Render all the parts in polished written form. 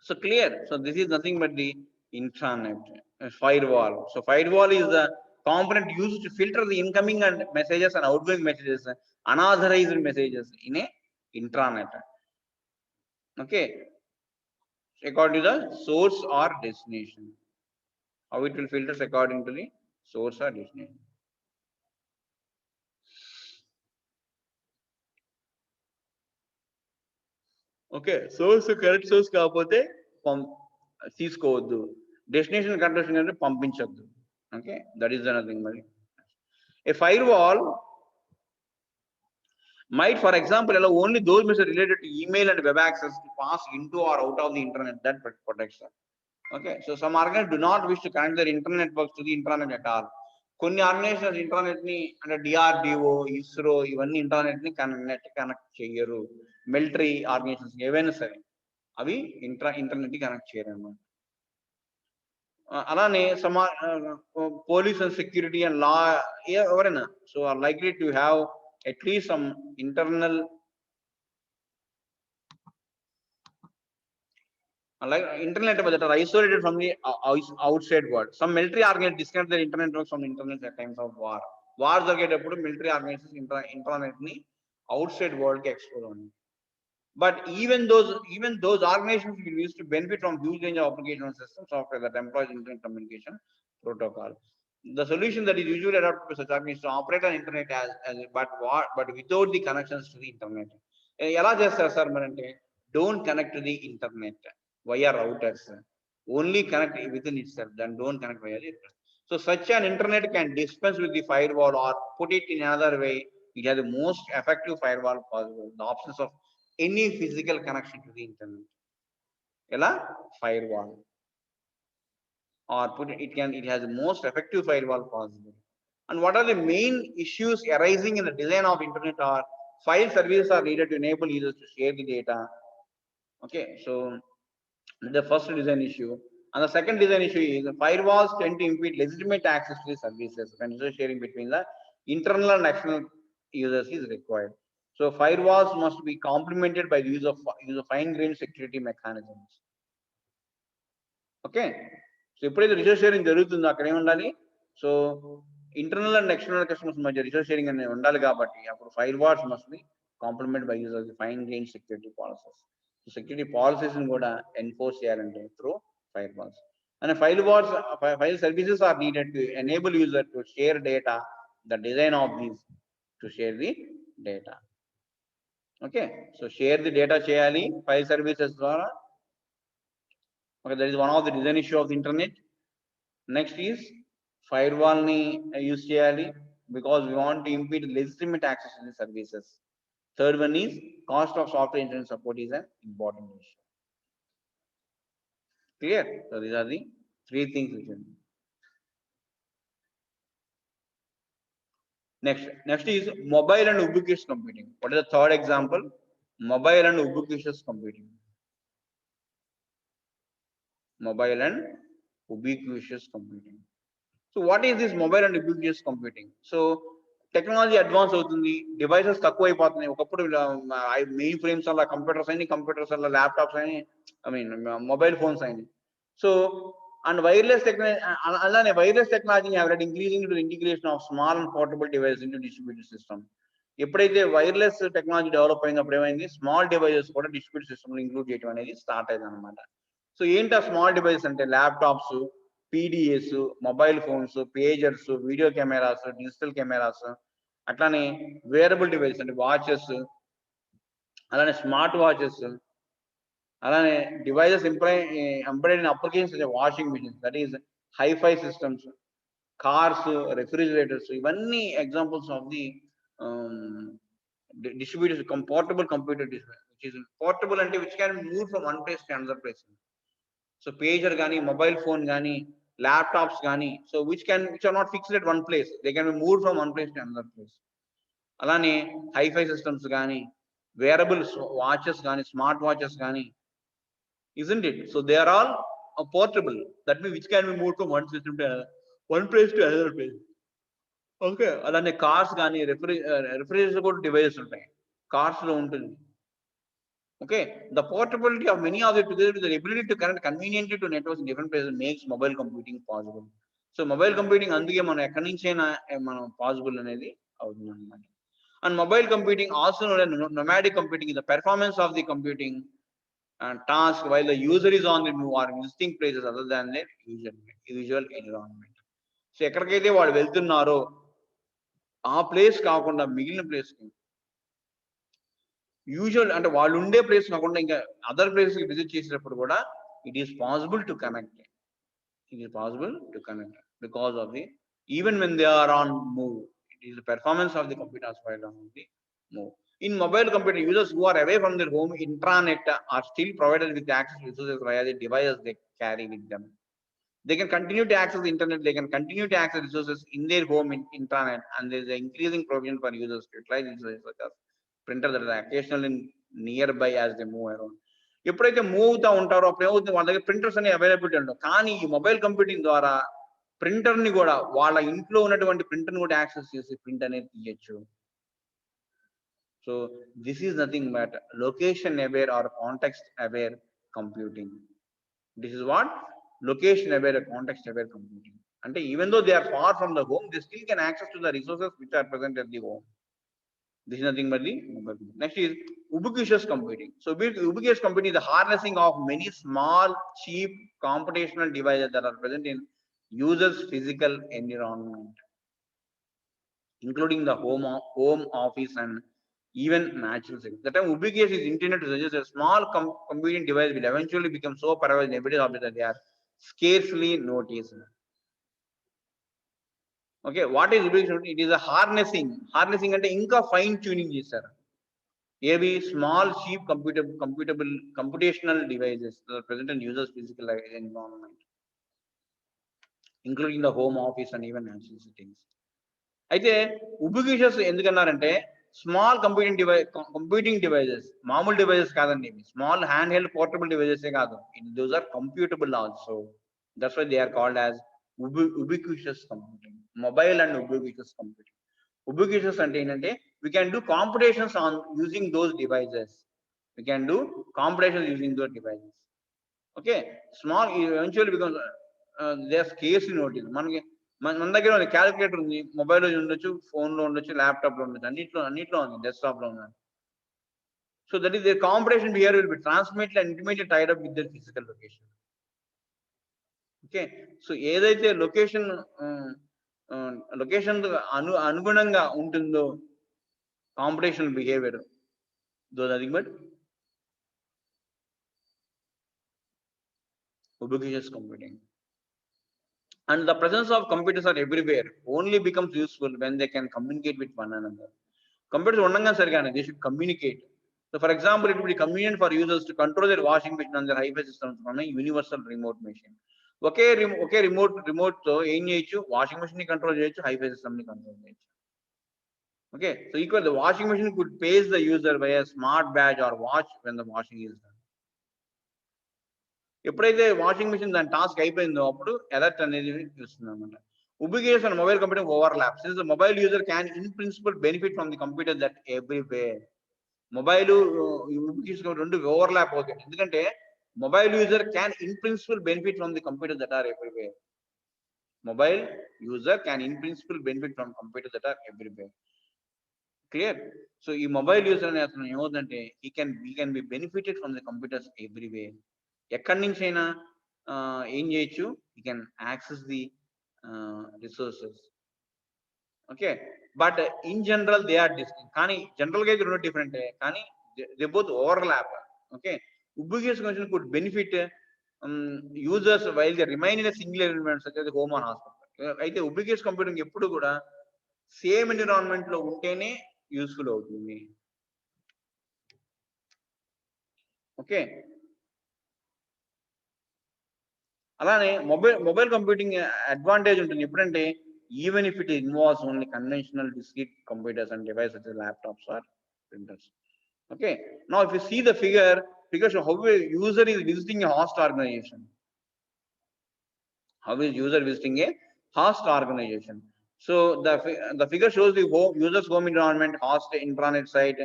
So clear. So this is nothing but the intranet firewall. So firewall is the component used to filter the incoming and messages and outgoing messages, unauthorized messages in a intranet. Okay, according to the source or destination. How it will filters according to the source or destination. Okay source correct source కాకపోతే తీసుకోవద్దు, destination correct అంటే పంపించొద్దు. Okay, that is anything. మరి a firewall might, for example, allow only those messages related to email and web access to pass into or out of the internet. That protects them. Okay, so some organizations do not wish to connect their internet networks to the intranet at all. కొన్ని organisations internet ని అంటే DRDO, ISRO ఇవన్నీ internet ని connect చేయరు. Military organisations ఏవైనా సరే అవి internet కి కనెక్ట్ చేయరు అన్నమాట. అలానే police and security and law ఎవరైనా so are likely to have at least some internal like internet that are isolated from the outside world. Some military organizations disconnect their internet networks from internet at times of war. Wars జరిగేటప్పుడు military organizations internet ni outside world ki expose avandi. But even those organizations will use to benefit from huge range of application system software that employs internet communication protocol. The solution that is usually adopted by such organizations to operate on internet but without the connections to the internet. ఎలా చేస్తారు sir మరంటే don't connect to the internet via routers, only connect within itself, then don't connect via the internet. So such an internet can dispense with the firewall, or put it in another way, it has the most effective firewall possible, the options of any physical connection to the internet. Ela firewall, or it has the most effective firewall possible. And what are the main issues arising in the design of internet? Or file services are needed to enable users to share the data. Okay, so the first design issue. And the second design issue is firewalls tend to impede legitimate access to the services when user sharing between the internal and external users is required. So firewalls must be complemented by the use of fine-grained security mechanisms. Okay, so ఎప్పుడైతే resource sharing జరుగుతుందో అక్కడ ఏముండాలి, so internal and external customers మధ్య resource sharing అనేది ఉండాలి. కాబట్టి అప్పుడు firewalls must be complement by use of the fine grain security policies. Security policies కూడా ఎన్ఫోర్స్ చేయాలంటే through firewalls. And file services are needed to enable user to share data, the design of these to share the data. Okay, so share the data చేయాలి file services ద్వారా. Okay, that is one of the design issue of the internet. Next is firewall ni use cheyali because we want to impede legitimate access to the services. Third one is cost of software internet support is an important issue. Clear? So these are the three things which are. Next is mobile and ubiquitous computing. What is the third example? Mobile and ubiquitous computing. Mobile and ubiquitous computing. So what is this mobile and ubiquitous computing? So technology advance అవుతుంది, devices తక్కువ అయిపోతున్నాయి. ఒకప్పుడు main frames అలా computers అలా laptops అని, I mean mobile phones అయినాయి. So and wireless technology, అలానే wireless technology increasing to integration of small and portable devices into distributed system. ఎప్పుడైతే వైర్లెస్ టెక్నాలజీ డెవలప్ అయినప్పుడు ఏమైంది, స్మాల్ డివైసెస్ కూడా డిస్ట్రిబ్యూటెడ్ సిస్టమ్ ఇంక్లూడ్ చేయడం అనేది స్టార్ట్ అయింది అనమాట. సో ఏంటి ఆ స్మాల్ డివైసెస్ అంటే laptops, PDS, mobile phones, పేజర్స్, video cameras, digital cameras, అట్లానే వేరబుల్ డివైస్ అంటే వాచెస్, అలానే స్మార్ట్ వాచెస్, అలానే devices embedded in applications washing machines, that is hi fi systems, cars, refrigerators, ఇవన్నీ examples of the distributed portable computer device, which is portable and which can move from one place to another place. So pager gani, mobile phone gani, laptops gani, so which are not fixed at one place, they can be moved from one place to another place. Alane hi-fi systems gani, wearable watches gani, smart watches gani, isn't it? So they are all portable, that means which can be moved from one system to another, one place to another place. Okay, alane cars gani, refrigerator కూడా devices ఉంటాయి cars లో ఉంటుంది. Okay, the portability of many of it together with the ability to connect conveniently to networks in different places makes mobile computing possible. So mobile computing అందుకే మనం ఎక్కడి నుంచైనా మనం possible అనేది అవుతుంది అన్నమాట. And mobile computing, also known as nomadic computing, is the performance of the computing task while the user is on the move or visiting places other than their usual environment. So ఎక్కడికైతే వాడు వెళ్తున్నారో ఆ place కాకుండా మిగిలిన place usual అంటే వాళ్ళు ఉండే place కాకుండా ఇంకా అదర్ ప్లేస్ విజిట్ చేసినప్పుడు కూడా it is possible to connect. It is possible to connect because of the even when they are on move. It is the performance of the computers while on the move. In mobile computer, users who are away from their home intranet are still provided with access to resources via the devices they carry with them. They can continue to access the internet. They can continue to access resources in their home intranet, and there is an increasing provision for users to utilize resources such as printer that are occasionally nearby as they move around. ఎప్పుడైతే move అవుతా ఉంటారో అప్పుడు ఏమవుతుంది, వాళ్ళ దగ్గర printers అనేవి availability ఉండవు. కానీ ఈ మొబైల్ కంప్యూటింగ్ ద్వారా ప్రింటర్ ని కూడా వాళ్ళ ఇంట్లో ఉన్నటువంటి ప్రింటర్ ని కూడా యాక్సెస్ చేసి ప్రింట్ అనేది తీయచ్చు. So this is nothing but location aware or context aware computing. This is what location aware context aware computing అంటే even though they are far from the home they still can access to the resources which are present at the home. This is nothing but the mobile computing. Next is ubiquitous computing. So ubiquitous computing is the harnessing of many small, cheap, computational devices that are present in users' physical environment, including the home office and even natural settings. The term ubiquitous is intended to suggest a small computing device will eventually become so pervasive in everyday objects that they are scarcely noticed. Okay, what is ubiquitous? It is a harnessing అంటే ఇంకా fine tuning చేస్తారు. ఏవి small cheap computational devices that are present in users physical environment, including the home office and even natural settings. అయితే ubiquitous ఎందుకన్నారంటే small computing devices మామూలు devices కాదండి, small hand held portable devices కాదు, those are computable also. That's why they are called as ubiquitous computing. Mobile and ubiquitous computing. Ubiquitous అంటే ఏంటంటే we can do computations on using those devices. We can do computations using those devices. Okay, small eventually becomes they are scarcely noticed. మనకి మన దగ్గర ఉంది calculator ఉంది, మొబైల్లో ఉండొచ్చు, phone లో ఉండొచ్చు, ల్యాప్టాప్ లో ఉండొచ్చు, అన్నిట్లో ఉంది, డెస్క్టాప్ లో ఉంది. So that is their computation behavior will be transmitted and intimately tied up with their physical location. Okay, so ఏదైతే లొకేషన్ అనుగుణంగా ఉంటుందో competition behaviour, though nothing but ubiquitous computing. And the presence of computers are everywhere only becomes useful when they can communicate with one another. Computers ఉండగా సరిగానే they should communicate. So for example, it would be convenient for users to control their washing machine and their hi-fi systems from a universal remote machine. ఒకే remote తో ఏం చేయొచ్చు, washing machine ని control చేయొచ్చు, hifi system ని control చేయొచ్చు. Okay, so equal the washing machine could page the user by a smart badge or watch when the washing is done. ఎప్పుడైతే washing machine దాని టాస్క్ అయిపోయిందో అప్పుడు అలర్ట్ అనేది ఇస్తుంది అనమాట. Ubiquitous and mobile computing overlap since the mobile user can in principle benefit from the computer that everywhere. Mobile ubiquitous రెండు overlap అవుతాయి, ఎందుకంటే mobile user can in principle benefit from the computers that are everywhere. Mobile user can in principle benefit from computers that are everywhere. Clear? So ఈ mobile user అనే అతను ఏమవుతుందంటే he can be benefited from the computers everywhere. ఎక్కడి నుంచి అయినా ఏం చేయొచ్చు, he can access the resources. Okay, but in general they are distinct. కానీ జనరల్ గా రెండు డిఫరెంట్, కానీ they both overlap. Okay, ubiquitous computing could benefit users while they remain in a single environment such as home or hospital. అయితే ubiquitous computing ఎప్పుడు కూడా same environment లో ఉంటేనే useful అవుతుంది. ఓకే, అలానే మొబైల్ కంప్యూటింగ్ అడ్వాంటేజ్ ఉంటుంది ఎప్పుడంటే even if it involves only conventional discrete computers and devices such as laptops or printers. Okay, now if you see the figure show how a user is visiting a host organization. How is user visiting a host organization? So the figure shows the users home environment, host intranet site,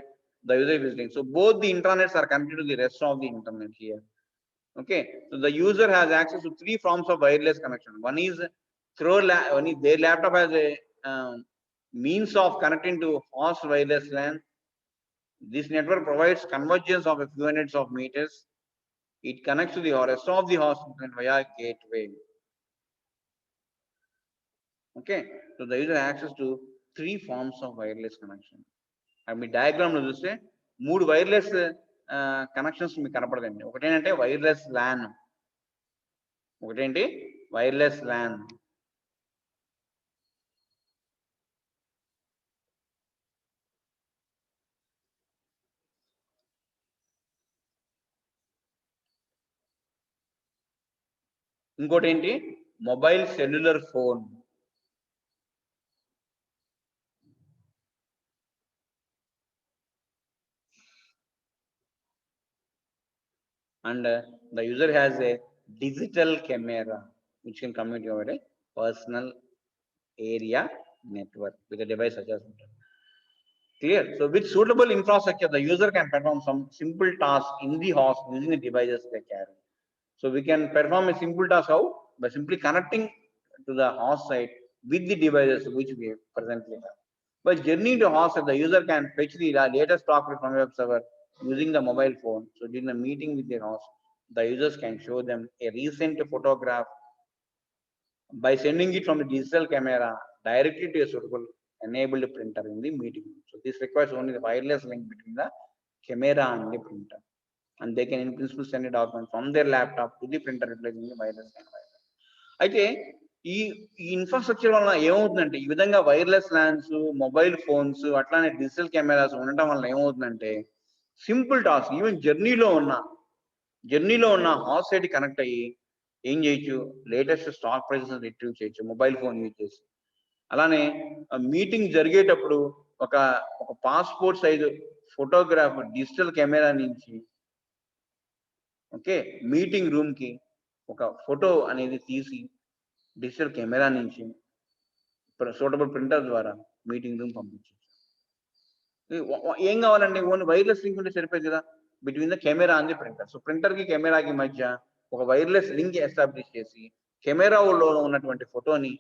the user visiting. So both the intranets are connected to the rest of the internet here. Okay, so the user has access to three forms of wireless connection. One is their laptop has a means of connecting to host wireless LAN. This network provides convergence of a few hundreds of meters. It connects to the rest of the host internet via gateway. Okay, so the user has access to three forms of wireless connection. Me diagram లో చూస్తే మూడు wireless connections మీకు కనపడదండి. ఒకటేంటంటే wireless LAN, ఒకటేంటి wireless LAN, ఇంకోటి ఏంటి mobile cellular phone. And the user has a digital camera which can communicate over a personal area network with a device such as clear. So with suitable infrastructure, the user can perform some simple tasks in the host using the devices they carry. So we can perform a simple task how? By simply connecting to the host site with the devices which we presently have. By journey to host, the user can fetch the latest software from web server using the mobile phone. So during the meeting with the host, the users can show them a recent photograph by sending it from the digital camera directly to a suitable enabled printer in the meeting. So this requires only the wireless link between the camera and the printer. And they can in principle send a document from their laptop to the printer replacing the wireless and wireless. అయితే ఈ infrastructure వల్ల ఏమవుతుందంటే ఈ విధంగా wireless lance, mobile phones, అట్లానే digital cameras ఉండటం వల్ల ఏమవుతుందంటే సింపుల్ టాస్క్ ఈవెన్ జర్నీలో ఉన్న హాట్ సైట్ కనెక్ట్ అయ్యి ఏం చేయొచ్చు, లేటెస్ట్ స్టాక్ ప్రైసెస్ రిట్రీవ్ చేయొచ్చు మొబైల్ ఫోన్ యూజ్ చేసి. అలానే మీటింగ్ జరిగేటప్పుడు ఒక passport size photograph digital camera నుంచి ఓకే మీటింగ్ రూమ్ కి ఒక ఫోటో అనేది తీసి డిజిటల్ కెమెరా నుంచి సూటబుల్ ప్రింటర్ ద్వారా మీటింగ్ రూమ్ పంపించవచ్చు. ఏం కావాలండి, ఓన్లీ వైర్లెస్ లింక్ ఉంటే సరిపోయింది కదా between the camera and the printer. So printer కి కెమెరాకి మధ్య ఒక వైర్లెస్ లింక్ ఎస్టాబ్లిష్ చేసి కెమెరాలో ఉన్నటువంటి ఫోటోని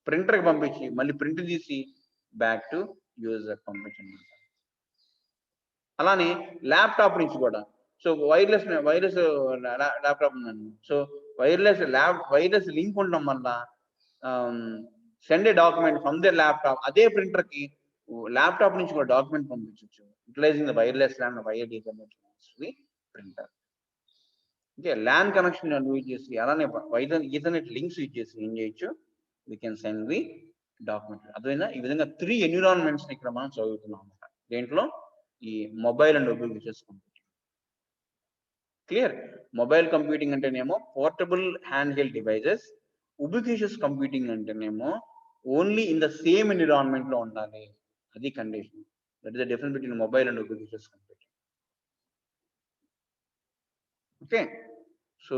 ప్రింటర్కి పంపించి మళ్ళీ ప్రింట్ తీసి బ్యాక్ టు యూజర్ పంపించండి. అలానే ల్యాప్టాప్ నుంచి కూడా సో వైర్లెస్ ల్యాప్టాప్ ఉందండి. సో వైర్లెస్ లింక్ ఉండడం వల్ల send a document from the laptop, అదే ప్రింటర్ కి ల్యాప్టాప్ నుంచి కూడా డాక్యుమెంట్ పంపించవచ్చు utilising the wireless LAN wire ethernet printer. Okay, LAN connection use చేసి అలానే ఈథర్నెట్ లింక్స్ యూజ్ చేసి ఏం చేయొచ్చు, we can send the document. అదేవిధంగా ఈ విధంగా 3 ఎన్విరాన్మెంట్స్ ఇక్కడ మనం చదువుతున్నాం అన్నమాట. దేంట్లో ఈ mobile and ubiquitous computing. Clear. Mobile computing అంటేనేమో portable hand held devices, ubiquitous computing అంటేనేమో only in the same environment లో ఉండాలి, అది condition. That is the difference between mobile and ubiquitous computing. Okay, so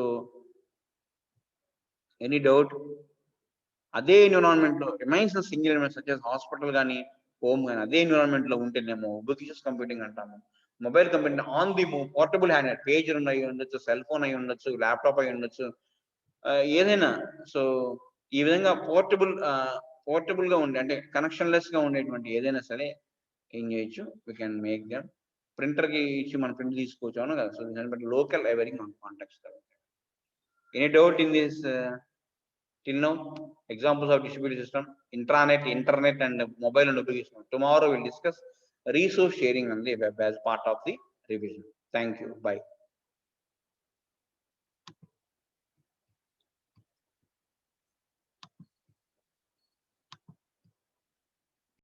any doubt? అదే environment లో remains single element such as hospital కానీ home కానీ అదే environment లో ఉంటేనేమో ఉబిక్విటస్ కంప్యూటింగ్ అంటాము. Mobile computing on the move, portable hand, pager అయి ఉండొచ్చు, సెల్ ఫోన్ అయి ఉండొచ్చు, ల్యాప్టాప్ అయి ఉండొచ్చు, ఏదైనా. సో ఈ విధంగా పోర్టబుల్ గా ఉండే అంటే కనెక్షన్ లెస్ గా ఉండేటువంటి ఏదైనా సరే ఏం చేయొచ్చు, we can make them. Printer కి ఇచ్చి మనం ప్రింట్ తీసుకోవచ్చు అవును కదా. సో దాన్ని బట్టి లోకల్ ఎవరింగ్ మన contacts. Any doubt in this till now? Examples of distributed system, intranet, internet and mobile and application. Tomorrow we'll discuss resource sharing on the web as part of the revision. Thank you. Bye.